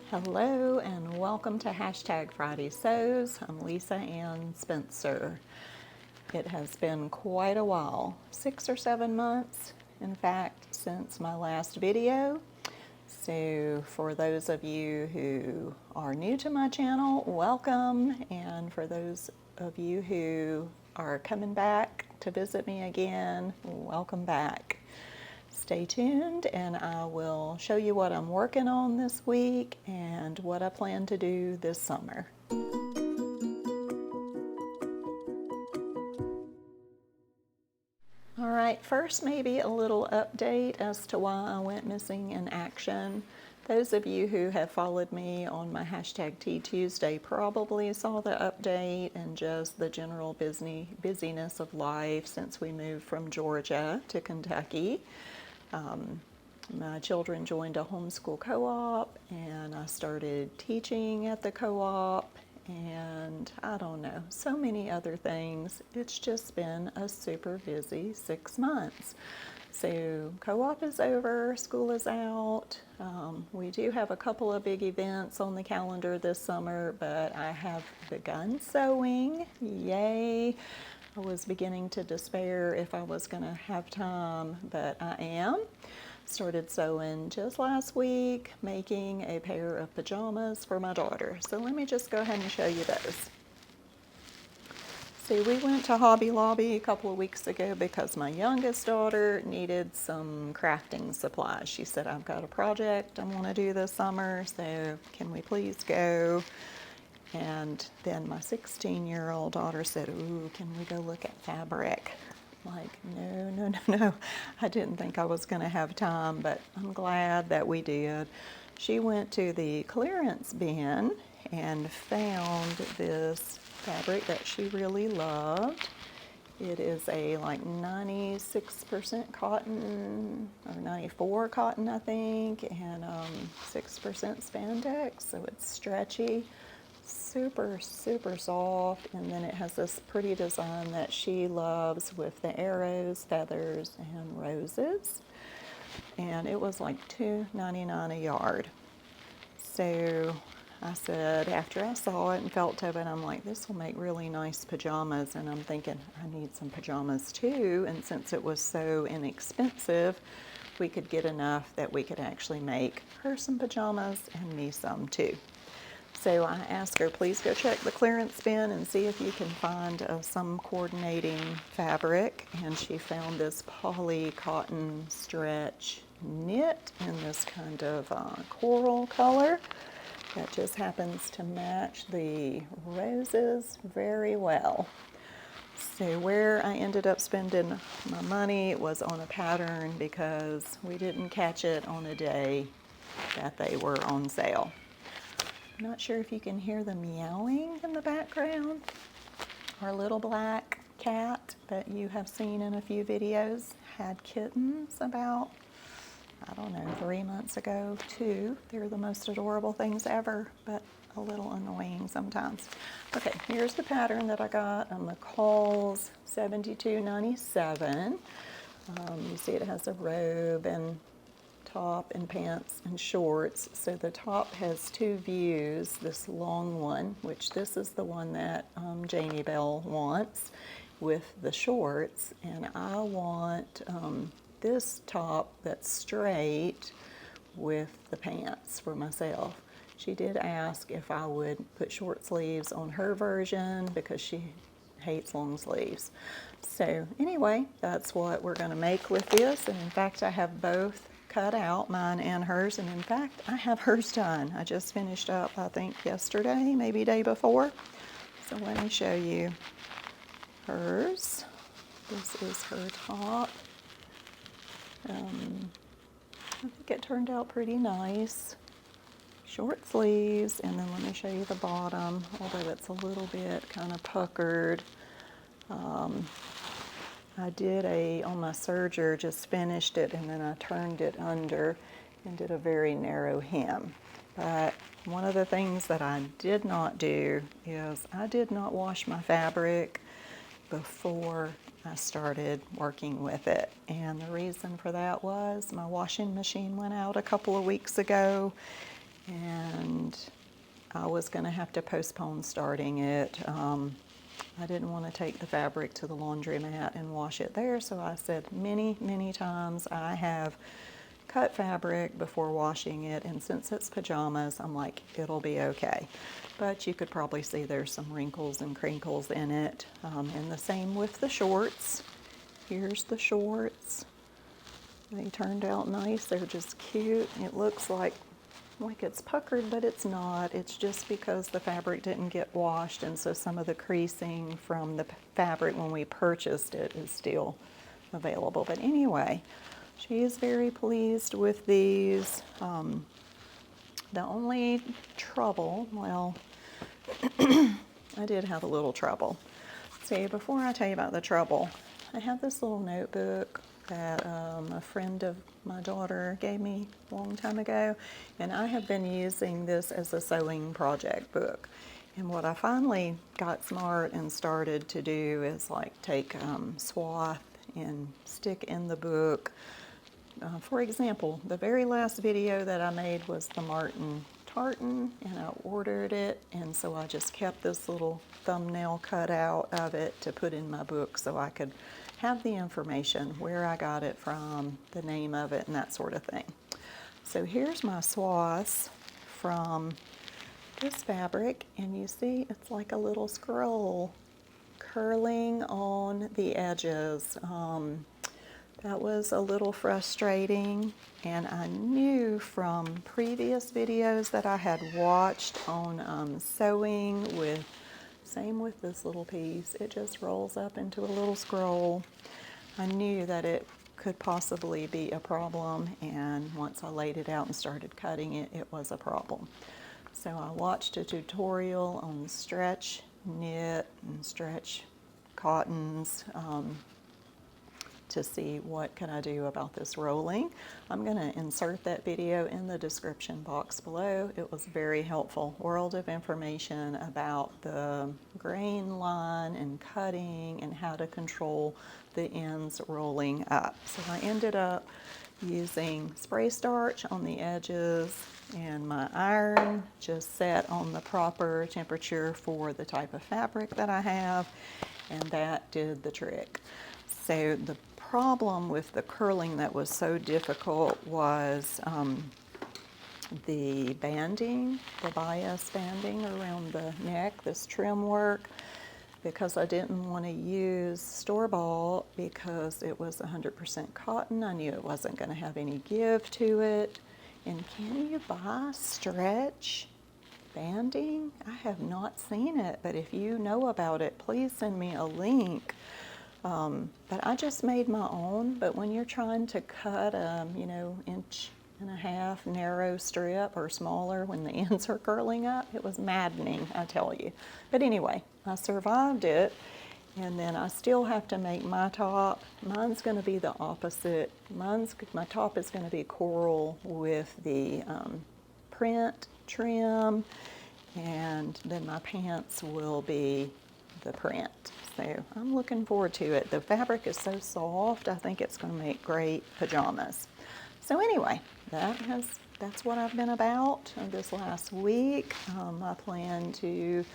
Hello and welcome to #FridaySews. I'm Lisa Ann Spencer. It has been quite a while, 6 or 7 months, in fact, since my last video. So for those of you who are new to my channel, welcome. And for those of you who are coming back to visit me again, welcome back. Stay tuned and I will show you what I'm working on this week and what I plan to do this summer. All right, first maybe a little update as to why I went missing in action. Those of you who have followed me on my #TTuesday probably saw the update and just the general busyness of life since we moved from Georgia to Kentucky. My children joined a homeschool co-op and I started teaching at the co-op and I don't know, so many other things. It's just been a super busy 6 months. So co-op is over, school is out. We do have a couple of big events on the calendar this summer, but I have begun sewing, yay. I was beginning to despair if I was going to have time, but I am. Started sewing just last week, making a pair of pajamas for my daughter. So let me just go ahead and show you those. See, we went to Hobby Lobby a couple of weeks ago because my youngest daughter needed some crafting supplies. She said, I've got a project I want to do this summer, so can we please go? And then my 16-year-old daughter said, ooh, can we go look at fabric? I'm like, no. I didn't think I was going to have time, but I'm glad that we did. She went to the clearance bin and found this fabric that she really loved. It is a like 96% cotton, or 94 cotton, I think, and 6% spandex, so it's stretchy. Super soft, and then it has this pretty design that she loves with the arrows, feathers, and roses. And it was like $2.99 a yard. So I said, after I saw it and felt of it, I'm like, this will make really nice pajamas. And I'm thinking, I need some pajamas too. And since it was so inexpensive, we could get enough that we could actually make her some pajamas and me some too. So I asked her, please go check the clearance bin and see if you can find some coordinating fabric. And she found this poly cotton stretch knit in this kind of coral color that just happens to match the roses very well. So where I ended up spending my money was on a pattern because we didn't catch it on a day that they were on sale. I'm not sure if you can hear the meowing in the background. Our little black cat that you have seen in a few videos had kittens about, I don't know, 3 months ago, too. They're the most adorable things ever, but a little annoying sometimes. Okay, here's the pattern that I got on McCall's 72.97. You see it has a robe and top and pants and shorts. So the top has 2 views, this long one, which this is the one that Jamie Bell wants with the shorts, and I want this top that's straight with the pants for myself. She did ask if I would put short sleeves on her version because she hates long sleeves. So anyway, that's what we're going to make with this, and in fact I have both cut out, mine and hers, and in fact I have hers done. I just finished up, I think yesterday, maybe day before. So let me show you hers. This is her top. I think it turned out pretty nice. Short sleeves, and then let me show you the bottom, although it's a little bit kind of puckered. I did on my serger, just finished it, and then I turned it under and did a very narrow hem. But one of the things that I did not do is I did not wash my fabric before I started working with it. And the reason for that was my washing machine went out a couple of weeks ago, and and I was going to have to postpone starting it. I didn't want to take the fabric to the laundromat and wash it there, so I said many times I have cut fabric before washing it, and since it's pajamas, I'm like, it'll be okay. But you could probably see there's some wrinkles and crinkles in it. And the same with the shorts. Here's the shorts. They turned out nice. They're just cute. It looks like it's puckered, but it's not. It's just because the fabric didn't get washed, and so some of the creasing from the fabric when we purchased it is still available. But anyway, she is very pleased with these. The only trouble, well, I did have a little trouble. See, before I tell you about the trouble, I have this little notebook that a friend of my daughter gave me a long time ago, and I have been using this as a sewing project book. And what I finally got smart and started to do is like take swath and stick in the book. For example, the very last video that I made was the Martin tartan, and I ordered it, and so I just kept this little thumbnail cut out of it to put in my book so I could have the information, where I got it from, the name of it, and that sort of thing. So here's my swaths from this fabric, and you see it's like a little scroll curling on the edges. That was a little frustrating, and I knew from previous videos that I had watched on sewing with, same with this little piece, it just rolls up into a little scroll. I knew that it could possibly be a problem, and once I laid it out and started cutting it, it was a problem. So I watched a tutorial on stretch knit and stretch cottons, to see what can I do about this rolling. I'm going to insert that video in the description box below. It was very helpful. World of information about the grain line and cutting and how to control the ends rolling up. So I ended up using spray starch on the edges, and my iron just set on the proper temperature for the type of fabric that I have, and that did the trick. So the problem with the curling that was so difficult was the banding, the bias banding around the neck, this trim work, because I didn't want to use store-bought because it was 100% cotton. I knew it wasn't going to have any give to it. And can you buy stretch banding? I have not seen it, but if you know about it, please send me a link. But I just made my own. But when you're trying to cut a, 1.5 inch narrow strip or smaller, when the ends are curling up, it was maddening, I tell you. But anyway, I survived it, and then I still have to make my top. Mine's going to be the opposite. My top is going to be coral with the print trim, and then my pants will be the print. So I'm looking forward to it. The fabric is so soft, I think it's going to make great pajamas. So anyway, that's what I've been about this last week. I plan to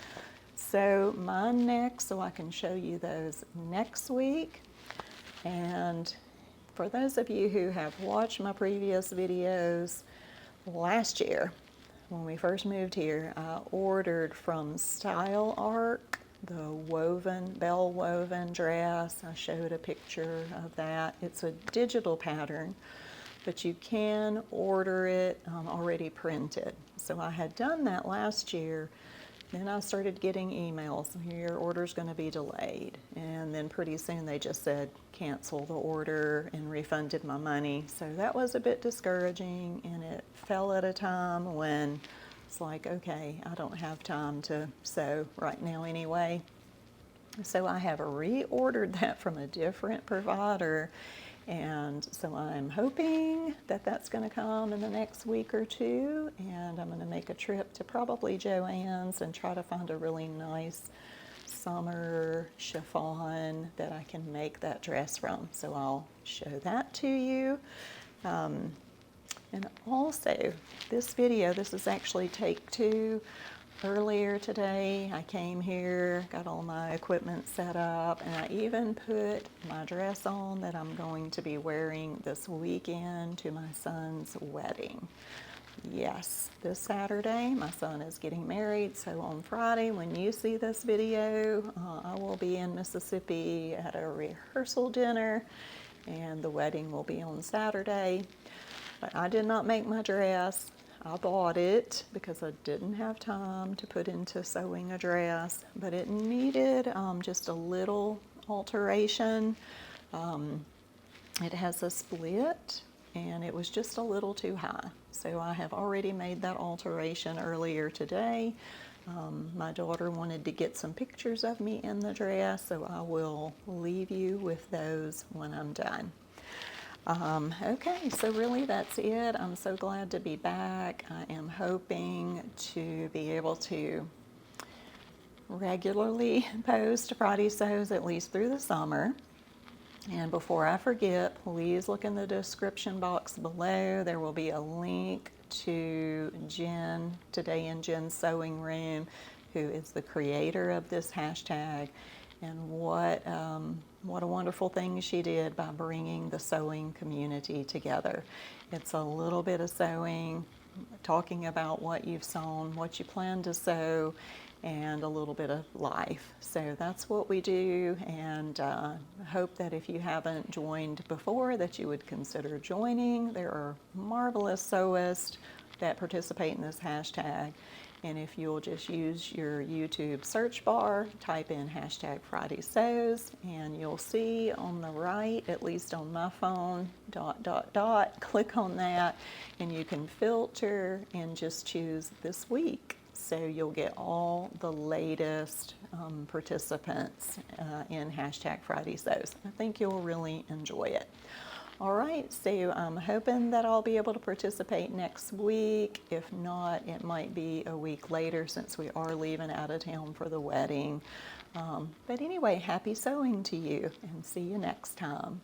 sew mine next, so I can show you those next week. And for those of you who have watched my previous videos, last year when we first moved here, I ordered from Style Arc the bell woven dress. I showed a picture of that. It's a digital pattern, but you can order it already printed. So I had done that last year. Then I started getting emails, your order's going to be delayed. And then pretty soon they just said cancel the order and refunded my money. So that was a bit discouraging, and it fell at a time when it's like, okay, I don't have time to sew right now anyway. So I have reordered that from a different provider, and so I'm hoping that that's going to come in the next week or two, and I'm going to make a trip to probably Joann's and try to find a really nice summer chiffon that I can make that dress from. So I'll show that to you. And also, this video, this is actually take 2. Earlier today, I came here, got all my equipment set up, and I even put my dress on that I'm going to be wearing this weekend to my son's wedding. Yes, this Saturday, my son is getting married, so on Friday, when you see this video, I will be in Mississippi at a rehearsal dinner, and the wedding will be on Saturday. But I did not make my dress. I bought it because I didn't have time to put into sewing a dress, but it needed just a little alteration. It has a split and it was just a little too high. So I have already made that alteration earlier today. My daughter wanted to get some pictures of me in the dress, so I will leave you with those when I'm done. Okay, so really that's it. I'm so glad to be back. I am hoping to be able to regularly post Friday Sews at least through the summer. And before I forget, please look in the description box below. There will be a link to Jen, Today in Jen's Sewing Room, who is the creator of this hashtag. And what a wonderful thing she did by bringing the sewing community together. It's a little bit of sewing, talking about what you've sewn, what you plan to sew, and a little bit of life. So that's what we do, and I hope that if you haven't joined before that you would consider joining. There are marvelous sewists that participate in this hashtag. And if you'll just use your YouTube search bar, type in hashtag Friday Sews, and you'll see on the right, at least on my phone, ... click on that, and you can filter and just choose this week. So you'll get all the latest participants in hashtag Friday Sews. I think you'll really enjoy it. All right, so I'm hoping that I'll be able to participate next week. If not, it might be a week later since we are leaving out of town for the wedding. But anyway, happy sewing to you, and see you next time.